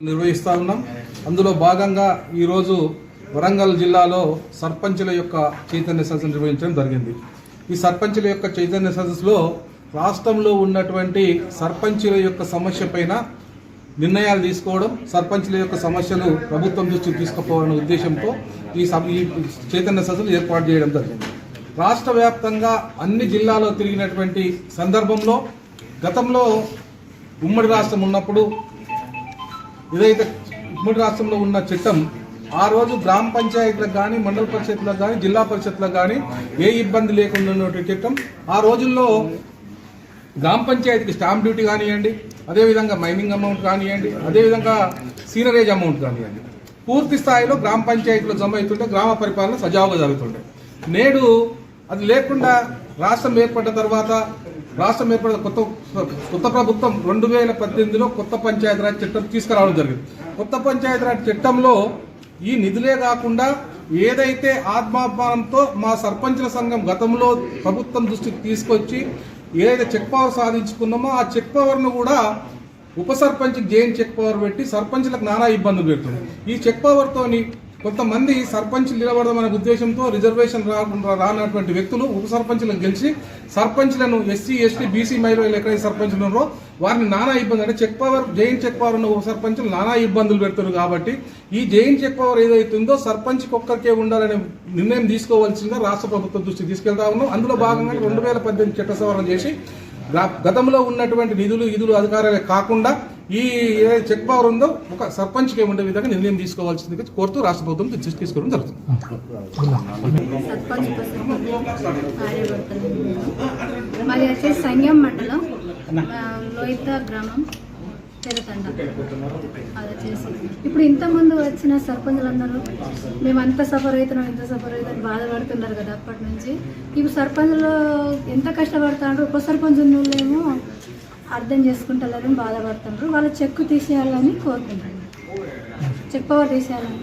నిర్వహిస్తా ఉన్నాం. అందులో భాగంగా ఈరోజు వరంగల్ జిల్లాలో సర్పంచుల యొక్క చైతన్య సదస్సు నిర్వహించడం జరిగింది. ఈ సర్పంచుల యొక్క చైతన్య సదస్సులో రాష్ట్రంలో ఉన్నటువంటి సర్పంచుల యొక్క సమస్య పైన నిర్ణయాలు తీసుకోవడం, సర్పంచుల యొక్క సమస్యలు ప్రభుత్వం దృష్టికి తీసుకుపోవాలనే ఉద్దేశంతో ఈ చైతన్య సదస్సులు ఏర్పాటు చేయడం జరిగింది. రాష్ట్ర వ్యాప్తంగా అన్ని జిల్లాలో తిరిగినటువంటి సందర్భంలో గతంలో ఉమ్మడి రాష్ట్రం ఉన్నప్పుడు ఏదైతే ఉమ్మడి రాష్ట్రంలో ఉన్న చట్టం ఆ రోజు గ్రామ పంచాయతీలకు కానీ, మండల పరిషత్లకు కానీ, జిల్లా పరిషత్లకు కానీ ఏ ఇబ్బంది లేకుండా ఉన్నటువంటి చట్టం. ఆ రోజుల్లో గ్రామ పంచాయతీకి స్టాంప్ డ్యూటీ కానివ్వండి, అదేవిధంగా మైనింగ్ అమౌంట్ కానివ్వండి, అదేవిధంగా సీనరేజ్ అమౌంట్ కానివ్వండి, పూర్తి స్థాయిలో గ్రామ పంచాయతీలో జమ అవుతుంటే గ్రామ పరిపాలన సజావుగా జరుగుతుండే. నేడు అది లేకుండా రాష్ట్రం ఏర్పడ్డ తర్వాత కొత్త ప్రభుత్వం 2018లో కొత్త పంచాయతీరాజ్ చట్టం తీసుకురావడం జరిగింది. కొత్త పంచాయతీరాజ్ చట్టంలో ఈ నిధులే కాకుండా ఏదైతే ఆత్మాభిమానంతో మా సర్పంచుల సంఘం గతంలో ప్రభుత్వం దృష్టికి తీసుకొచ్చి ఏదైతే చెక్ పవర్ సాధించుకున్నామో ఆ చెక్ పవర్ను కూడా ఉప సర్పంచ్కి జైన్ చెక్ పవర్ పెట్టి సర్పంచులకు నానా ఇబ్బందులు పెడుతుంది. ఈ చెక్ పవర్తోని కొంతమంది సర్పంచ్లు నిలబడమనే ఉద్దేశంతో రిజర్వేషన్ రానటువంటి వ్యక్తులు ఉప సర్పంచ్లను గెలిచి సర్పంచ్లను ఎస్సీ, ఎస్టీ, బీసీ మహిళలు ఎక్కడైతే సర్పంచ్లు ఉన్నారో వారిని నానా ఇబ్బంది అంటే జైన్ చెక్ పవర్ ఉన్న ఉప సర్పంచ్లు నానా ఇబ్బందులు పెడుతున్నారు. కాబట్టి ఈ జైన్ చెక్ పవర్ ఏదైతుందో సర్పంచ్కి ఒక్కరికే ఉండాలనే నిర్ణయం తీసుకోవాల్సిందిగా రాష్ట్ర ప్రభుత్వం దృష్టికి తీసుకెళ్తా ఉన్నాం. అందులో భాగంగా 2018 చట్ట సవరణ చేసి గతంలో ఉన్నటువంటి నిధులు అధికారాలే కాకుండా ఈ ఏదైతే చెక్ పవర్ ఉందో ఒక సర్పంచ్కి ఉండే విధంగా నిర్ణయం తీసుకోవాల్సిందిగా కోరుతూ రాష్ట్ర ప్రభుత్వం తీసుకోవడం జరుగుతుంది. మాది వచ్చేసి సంగం మండలం లోయిత గ్రామం తెరతండ. అది వచ్చేసి ఇప్పుడు ఇంతకుముందు వచ్చిన సర్పంచులందరూ మేము అంత సఫర్ అవుతున్నాం ఇంత సఫర్ అవుతాం బాధపడుతున్నారు కదా అప్పటి నుంచి. ఇప్పుడు సర్పంచులు ఎంత కష్టపడుతున్నారు, ఉప సర్పంచ్ ఉన్నోళ్ళేమో అర్థం చేసుకుంటారని బాధపడుతున్నారు. వాళ్ళ చెక్ తీసేయాలని కోరుకుంటున్నారు, చెక్ పవర్ తీసేయాలని.